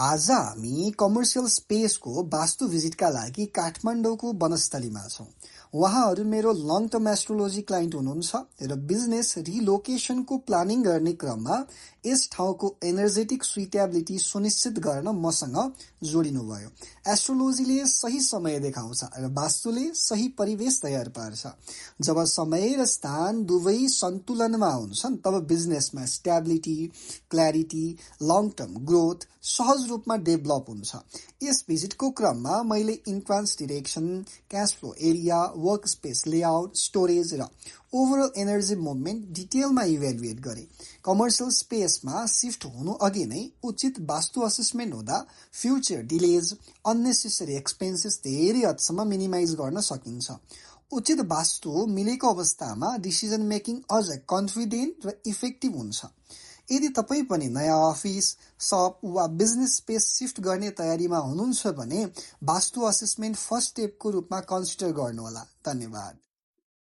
आज हामी कमर्सियल स्पेसको वास्तु भिजिटका लागि काठमाडौँको वनस्थलीमा छौँ। उहाँहरू मेरो लङ टर्म एस्ट्रोलोजी क्लाइन्ट हुनुहुन्छ र बिजनेस रिलोकेसनको प्लानिङ गर्ने क्रममा यस ठाउँको एनर्जेटिक सुइटेबिलिटी सुनिश्चित गर्न मसँग जोडिनुभयो। एस्ट्रोलोजीले सही समय देखाउँछ र वास्तुले सही परिवेश तयार पार्छ। जब समय र स्थान दुवै सन्तुलनमा हुन्छन् तब बिजनेसमा stability, clarity, long term growth सहज रूपमा डेभलप हुन्छ। यस भिजिटको क्रममा मैले entrance direction, cash flow area, work space layout, storage र ओभरअल एनर्जी मुभमेन्ट डिटेलमा इभ्यालुएट गरे। कमर्सियल स्पेसमा शिफ्ट हुनु अघि नै उचित वास्तु असेसमेन्ट हुँदा फ्युचर डिलेज, अननेसेसरी एक्सपेन्सेस धेरै हदसम्म मिनिमाइज गर्न सकिन्छ। उचित वास्तु मिलेको अवस्थामा डिसिजन मेकिङ अझ कन्फिडेन्ट र इफेक्टिभ हुन्छ। यदि तपाईँ पनि नयाँ अफिस, सप वा बिजनेस स्पेस शिफ्ट गर्ने तयारीमा हुनुहुन्छ भने वास्तु असेसमेन्ट फर्स्ट स्टेपको रूपमा कन्सिडर गर्नुहोला। धन्यवाद।